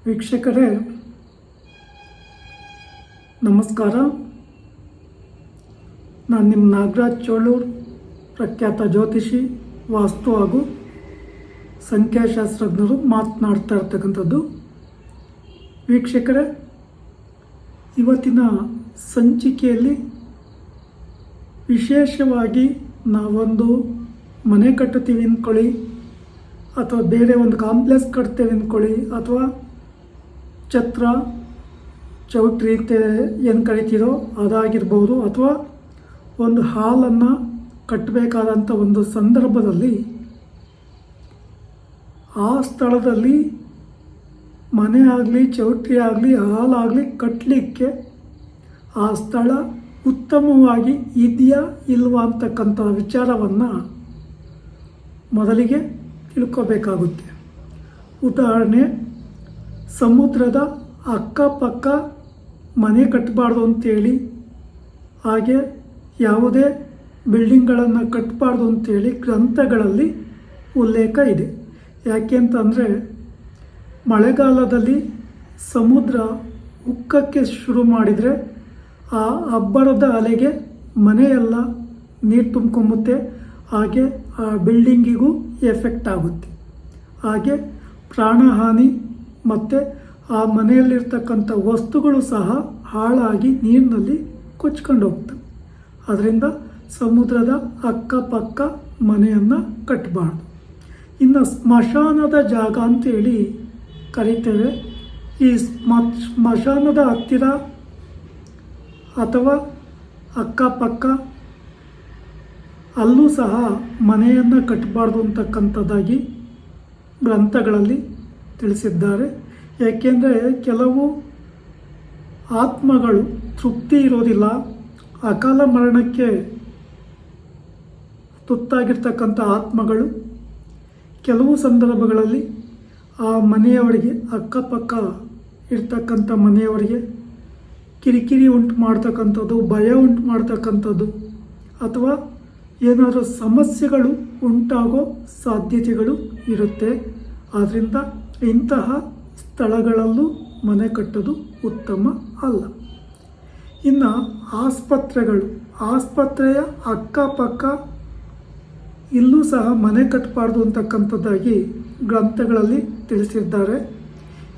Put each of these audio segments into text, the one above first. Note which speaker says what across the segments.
Speaker 1: ವೀಕ್ಷಕರೇ ನಮಸ್ಕಾರ. ನಾನು ನಿಮ್ಮ ನಾಗರಾಜ್ ಚೋಳೂರ್, ಪ್ರಖ್ಯಾತ ಜ್ಯೋತಿಷಿ, ವಾಸ್ತು ಹಾಗೂ ಸಂಖ್ಯಾಶಾಸ್ತ್ರಜ್ಞರು ಮಾತನಾಡ್ತಾ ಇರ್ತಕ್ಕಂಥದ್ದು. ವೀಕ್ಷಕರೇ, ಇವತ್ತಿನ ಸಂಚಿಕೆಯಲ್ಲಿ ವಿಶೇಷವಾಗಿ ನಾವೊಂದು ಮನೆ ಕಟ್ಟುತ್ತೀವಿ ಅಂದ್ಕೊಳ್ಳಿ, ಅಥವಾ ಬೇರೆ ಒಂದು ಕಾಂಪ್ಲೆಕ್ಸ್ ಕಟ್ತೇವೆ ಅಂದ್ಕೊಳ್ಳಿ, ಅಥವಾ ಛತ್ರ ಚೌಟ್ರಿ ಅಂತ ಏನು ಕರಿತೀರೋ ಅದಾಗಿರ್ಬೋದು, ಅಥವಾ ಒಂದು ಹಾಲನ್ನು ಕಟ್ಟಬೇಕಾದಂಥ ಒಂದು ಸಂದರ್ಭದಲ್ಲಿ ಆ ಸ್ಥಳದಲ್ಲಿ ಮನೆ ಆಗಲಿ ಚೌಟ್ರಿ ಆಗಲಿ ಹಾಲಾಗಲಿ ಕಟ್ಟಲಿಕ್ಕೆ ಆ ಸ್ಥಳ ಉತ್ತಮವಾಗಿ ಇದೆಯಾ ಇಲ್ವಾ ಅಂತಕ್ಕಂಥ ವಿಚಾರವನ್ನು ಮೊದಲಿಗೆ ತಿಳ್ಕೋಬೇಕಾಗುತ್ತೆ. ಉದಾಹರಣೆ, ಸಮುದ್ರದ ಅಕ್ಕಪಕ್ಕ ಮನೆ ಕಟ್ಟಬಾರ್ದು ಅಂತೇಳಿ, ಹಾಗೆ ಯಾವುದೇ ಬಿಲ್ಡಿಂಗ್ಗಳನ್ನು ಕಟ್ಟಬಾರ್ದು ಅಂತೇಳಿ ಗ್ರಂಥಗಳಲ್ಲಿ ಉಲ್ಲೇಖ ಇದೆ. ಯಾಕೆ ಅಂತಂದರೆ, ಮಳೆಗಾಲದಲ್ಲಿ ಸಮುದ್ರ ಉಕ್ಕಕ್ಕೆ ಶುರು ಮಾಡಿದರೆ ಆ ಅಬ್ಬರದ ಅಲೆಗೆ ಮನೆಯೆಲ್ಲ ನೀರು ತುಂಬ್ಕೊಂಬುತ್ತೆ, ಹಾಗೆ ಆ ಬಿಲ್ಡಿಂಗಿಗೂ ಎಫೆಕ್ಟ್ ಆಗುತ್ತೆ. ಹಾಗೆ ಪ್ರಾಣಹಾನಿ ಮತ್ತು ಆ ಮನೆಯಲ್ಲಿರ್ತಕ್ಕಂಥ ವಸ್ತುಗಳು ಸಹ ಹಾಳಾಗಿ ನೀರಿನಲ್ಲಿ ಕೊಚ್ಕೊಂಡು ಹೋಗ್ತವೆ. ಅದರಿಂದ ಸಮುದ್ರದ ಅಕ್ಕಪಕ್ಕ ಮನೆಯನ್ನು ಕಟ್ಟಬಾರ್ದು. ಇನ್ನು ಸ್ಮಶಾನದ ಜಾಗ ಅಂತೇಳಿ ಕರೀತೇವೆ. ಈ ಸ್ಮಶಾನದ ಹತ್ತಿರ ಅಥವಾ ಅಕ್ಕಪಕ್ಕ ಅಲ್ಲೂ ಸಹ ಮನೆಯನ್ನು ಕಟ್ಟಬಾರ್ದು ಅಂತಕ್ಕಂಥದ್ದಾಗಿ ಗ್ರಂಥಗಳಲ್ಲಿ ತಿಳಿಸಿದ್ದಾರೆ. ಏಕೆಂದರೆ ಕೆಲವು ಆತ್ಮಗಳು ತೃಪ್ತಿ ಇರೋದಿಲ್ಲ, ಅಕಾಲ ಮರಣಕ್ಕೆ ತುತ್ತಾಗಿರ್ತಕ್ಕಂಥ ಆತ್ಮಗಳು ಕೆಲವು ಸಂದರ್ಭಗಳಲ್ಲಿ ಆ ಮನೆಯವರಿಗೆ, ಅಕ್ಕಪಕ್ಕ ಇರ್ತಕ್ಕಂಥ ಮನೆಯವರಿಗೆ ಕಿರಿಕಿರಿ ಉಂಟು ಮಾಡ್ತಕ್ಕಂಥದ್ದು, ಭಯ ಉಂಟು ಮಾಡ್ತಕ್ಕಂಥದ್ದು, ಅಥವಾ ಏನಾದರೂ ಸಮಸ್ಯೆಗಳು ಉಂಟಾಗೋ ಸಾಧ್ಯತೆಗಳು ಇರುತ್ತೆ. ಆದ್ದರಿಂದ ಇಂತಹ ಸ್ಥಳಗಳಲ್ಲೂ ಮನೆ ಕಟ್ಟೋದು ಉತ್ತಮ ಅಲ್ಲ. ಇನ್ನು ಆಸ್ಪತ್ರೆಯ ಅಕ್ಕಪಕ್ಕ ಇಲ್ಲೂ ಸಹ ಮನೆ ಕಟ್ಟಬಾರ್ದು ಅಂತಕ್ಕಂಥದ್ದಾಗಿ ಗ್ರಂಥಗಳಲ್ಲಿ ತಿಳಿಸಿದ್ದಾರೆ.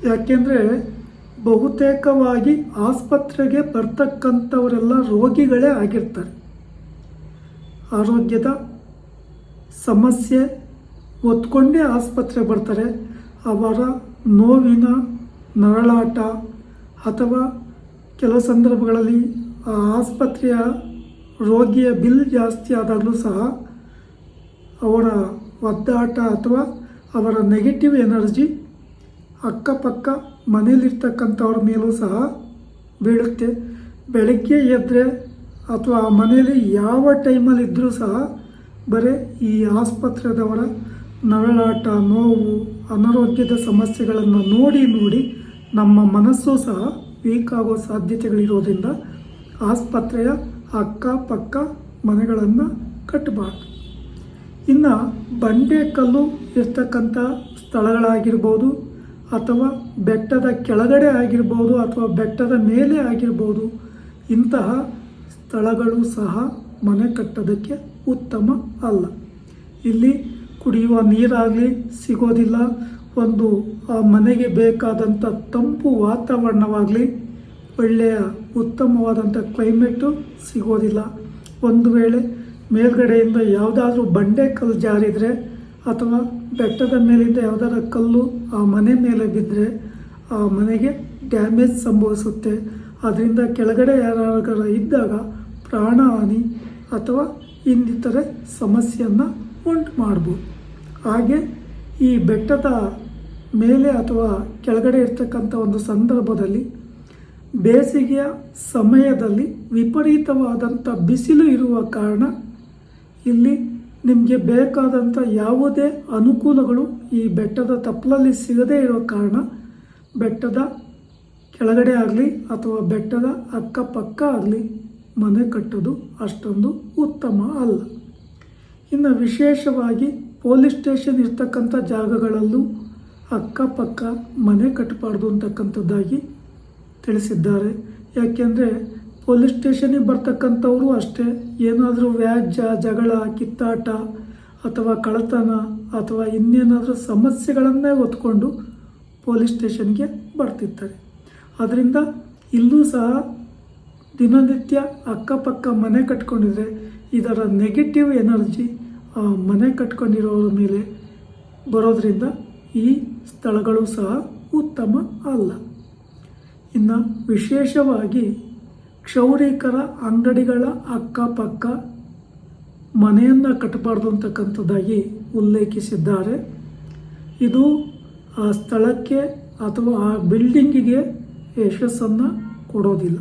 Speaker 1: ಯಾಕೆಂದರೆ ಬಹುತೇಕವಾಗಿ ಆಸ್ಪತ್ರೆಗೆ ಬರ್ತಕ್ಕಂಥವರೆಲ್ಲ ರೋಗಿಗಳೇ ಆಗಿರ್ತಾರೆ. ಆರೋಗ್ಯದ ಸಮಸ್ಯೆ ಹೊತ್ಕೊಂಡೇ ಆಸ್ಪತ್ರೆಗೆ ಬರ್ತಾರೆ. ಅವರ ನೋವಿನ ನರಳಾಟ ಅಥವಾ ಕೆಲವು ಸಂದರ್ಭಗಳಲ್ಲಿ ಆ ಆಸ್ಪತ್ರೆಯ ರೋಗಿಯ ಬಿಲ್ ಜಾಸ್ತಿ ಆದಾಗಲೂ ಸಹ ಅವರ ಒದ್ದಾಟ ಅಥವಾ ಅವರ ನೆಗೆಟಿವ್ ಎನರ್ಜಿ ಅಕ್ಕಪಕ್ಕ ಮನೆಯಲ್ಲಿರ್ತಕ್ಕಂಥವ್ರ ಮೇಲೂ ಸಹ ಬೀಳುತ್ತೆ. ಬೆಳಗ್ಗೆ ಎದ್ದರೆ ಅಥವಾ ಆ ಮನೆಯಲ್ಲಿ ಯಾವ ಟೈಮಲ್ಲಿ ಇದ್ದರೂ ಸಹ ಬರೀ ಈ ಆಸ್ಪತ್ರೆದವರ ನರಳಾಟ, ನೋವು, ಅನಾರೋಗ್ಯದ ಸಮಸ್ಯೆಗಳನ್ನು ನೋಡಿ ನಮ್ಮ ಮನಸ್ಸು ಸಹ ವೀಕ್ ಆಗೋ ಸಾಧ್ಯತೆಗಳಿರೋದ್ರಿಂದ ಆಸ್ಪತ್ರೆಯ ಅಕ್ಕಪಕ್ಕ ಮನೆಗಳನ್ನು ಕಟ್ಟಬಾರ್ದು. ಇನ್ನು ಬಂಡೆಕಲ್ಲು ಇರ್ತಕ್ಕಂಥ ಸ್ಥಳಗಳಾಗಿರ್ಬೋದು, ಅಥವಾ ಬೆಟ್ಟದ ಕೆಳಗಡೆ ಆಗಿರ್ಬೋದು, ಅಥವಾ ಬೆಟ್ಟದ ಮೇಲೆ ಆಗಿರ್ಬೋದು, ಇಂತಹ ಸ್ಥಳಗಳು ಸಹ ಮನೆ ಕಟ್ಟೋದಕ್ಕೆ ಉತ್ತಮ ಅಲ್ಲ. ಇಲ್ಲಿ ಕುಡಿಯುವ ನೀರಾಗಲಿ ಸಿಗೋದಿಲ್ಲ, ಒಂದು ಆ ಮನೆಗೆ ಬೇಕಾದಂಥ ತಂಪು ವಾತಾವರಣವಾಗಲಿ, ಒಳ್ಳೆಯ ಉತ್ತಮವಾದಂಥ ಕ್ಲೈಮೇಟು ಸಿಗೋದಿಲ್ಲ. ಒಂದು ವೇಳೆ ಮೇಲ್ಗಡೆಯಿಂದ ಯಾವುದಾದ್ರೂ ಬಂಡೆ ಕಲ್ಲು ಜಾರಿದರೆ ಅಥವಾ ಬೆಟ್ಟದ ಮೇಲಿಂದ ಯಾವುದಾದ್ರೂ ಕಲ್ಲು ಆ ಮನೆ ಮೇಲೆ ಬಿದ್ದರೆ ಆ ಮನೆಗೆ ಡ್ಯಾಮೇಜ್ ಸಂಭವಿಸುತ್ತೆ. ಅದರಿಂದ ಕೆಳಗಡೆ ಯಾರಾದರೂ ಇದ್ದಾಗ ಪ್ರಾಣಹಾನಿ ಅಥವಾ ಇನ್ನಿತರೆ ಸಮಸ್ಯೆಯನ್ನು ಉಂಟು ಮಾಡ್ಬೋದು. ಹಾಗೆ ಈ ಬೆಟ್ಟದ ಮೇಲೆ ಅಥವಾ ಕೆಳಗಡೆ ಇರ್ತಕ್ಕಂಥ ಒಂದು ಸಂದರ್ಭದಲ್ಲಿ ಬೇಸಿಗೆಯ ಸಮಯದಲ್ಲಿ ವಿಪರೀತವಾದಂಥ ಬಿಸಿಲು ಇರುವ ಕಾರಣ ಇಲ್ಲಿ ನಿಮಗೆ ಬೇಕಾದಂಥ ಯಾವುದೇ ಅನುಕೂಲಗಳು ಈ ಬೆಟ್ಟದ ತಪ್ಪಲಲ್ಲಿ ಸಿಗದೇ ಇರೋ ಕಾರಣ ಬೆಟ್ಟದ ಕೆಳಗಡೆ ಆಗಲಿ ಅಥವಾ ಬೆಟ್ಟದ ಅಕ್ಕಪಕ್ಕ ಆಗಲಿ ಮನೆ ಕಟ್ಟೋದು ಅಷ್ಟೊಂದು ಉತ್ತಮ ಅಲ್ಲ. ಇನ್ನು ವಿಶೇಷವಾಗಿ ಪೊಲೀಸ್ ಸ್ಟೇಷನ್ ಇರ್ತಕ್ಕಂಥ ಜಾಗಗಳಲ್ಲೂ ಅಕ್ಕಪಕ್ಕ ಮನೆ ಕಟ್ಟಬಾರ್ದು ಅಂತಕ್ಕಂಥದ್ದಾಗಿ ತಿಳಿಸಿದ್ದಾರೆ. ಯಾಕೆಂದರೆ ಪೊಲೀಸ್ ಸ್ಟೇಷನಿಗೆ ಬರ್ತಕ್ಕಂಥವರು ಅಷ್ಟೇ ಏನಾದರೂ ವ್ಯಾಜ್ಯ, ಜಗಳ, ಕಿತ್ತಾಟ ಅಥವಾ ಕಳ್ಳತನ ಅಥವಾ ಇನ್ನೇನಾದರೂ ಸಮಸ್ಯೆಗಳನ್ನೇ ಹೊತ್ಕೊಂಡು ಪೊಲೀಸ್ ಸ್ಟೇಷನ್ಗೆ ಬರ್ತಿರ್ತಾರೆ. ಅದರಿಂದ ಇಲ್ಲೂ ಸಹ ದಿನನಿತ್ಯ ಅಕ್ಕಪಕ್ಕ ಮನೆ ಕಟ್ಕೊಂಡಿದ್ರೆ ಇದರ ನೆಗೆಟಿವ್ ಎನರ್ಜಿ ಮನೆ ಕಟ್ಕೊಂಡಿರೋರ ಮೇಲೆ ಬರೋದರಿಂದ ಈ ಸ್ಥಳಗಳು ಸಹ ಉತ್ತಮ ಅಲ್ಲ. ಇನ್ನು ವಿಶೇಷವಾಗಿ ಕ್ಷೌರಿಕರ ಅಂಗಡಿಗಳ ಅಕ್ಕಪಕ್ಕ ಮನೆಯನ್ನು ಕಟ್ಟಬಾರ್ದು ಅಂತಕ್ಕಂಥದ್ದಾಗಿ ಉಲ್ಲೇಖಿಸಿದ್ದಾರೆ. ಇದು ಆ ಸ್ಥಳಕ್ಕೆ ಅಥವಾ ಆ ಬಿಲ್ಡಿಂಗಿಗೆ ಯಶಸ್ಸನ್ನು ಕೊಡೋದಿಲ್ಲ.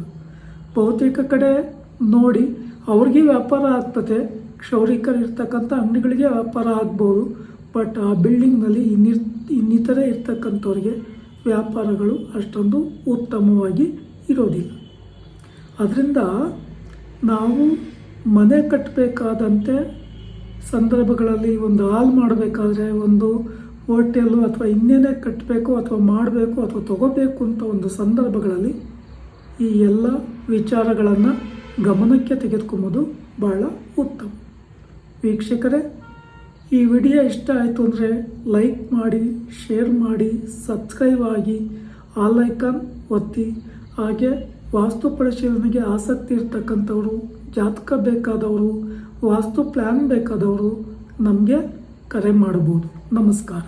Speaker 1: ಬಹುತೇಕ ಕಡೆ ನೋಡಿ ಅವ್ರಿಗೆ ವ್ಯಾಪಾರ ಆಗ್ತದೆ, ಕ್ಷೌರಿಕರು ಇರ್ತಕ್ಕಂಥ ಅಂಗಡಿಗಳಿಗೆ ವ್ಯಾಪಾರ ಆಗ್ಬೋದು, ಬಟ್ ಆ ಬಿಲ್ಡಿಂಗ್ನಲ್ಲಿ ಇನ್ನಿತರೆ ಇರ್ತಕ್ಕಂಥವ್ರಿಗೆ ವ್ಯಾಪಾರಗಳು ಅಷ್ಟೊಂದು ಉತ್ತಮವಾಗಿ ಇರೋದಿಲ್ಲ. ಅದರಿಂದ ನಾವು ಮನೆ ಕಟ್ಟಬೇಕಾದಂತೆ ಸಂದರ್ಭಗಳಲ್ಲಿ ಒಂದು ಹಾಲ್ ಮಾಡಬೇಕಾದ್ರೆ, ಒಂದು ಹೋಟೆಲ್ಲು ಅಥವಾ ಇನ್ನೇನೇ ಕಟ್ಟಬೇಕು ಅಥವಾ ಮಾಡಬೇಕು ಅಥವಾ ತಗೋಬೇಕು ಅಂತ ಒಂದು ಸಂದರ್ಭಗಳಲ್ಲಿ ಈ ಎಲ್ಲ ವಿಚಾರಗಳನ್ನು ಗಮನಕ್ಕೆ ತೆಗೆದುಕೊಂಬೋದು ಭಾಳ ಉತ್ತಮ. ವೀಕ್ಷಕರೇ, ಈ ವಿಡಿಯೋ ಇಷ್ಟ ಆಯಿತು ಅಂದರೆ ಲೈಕ್ ಮಾಡಿ, ಶೇರ್ ಮಾಡಿ, ಸಬ್ಸ್ಕ್ರೈಬ್ ಆಗಿ, ಆಲ್ ಐಕಾನ್ ಒತ್ತಿ. ಹಾಗೆ ವಾಸ್ತು ಪರಿಶೀಲನೆಗೆ ಆಸಕ್ತಿ ಇರ್ತಕ್ಕಂಥವರು, ಜಾತಕ ಬೇಕಾದವರು, ವಾಸ್ತು ಪ್ಲ್ಯಾನ್ ಬೇಕಾದವರು ನಮಗೆ ಕರೆ ಮಾಡಬಹುದು. ನಮಸ್ಕಾರ.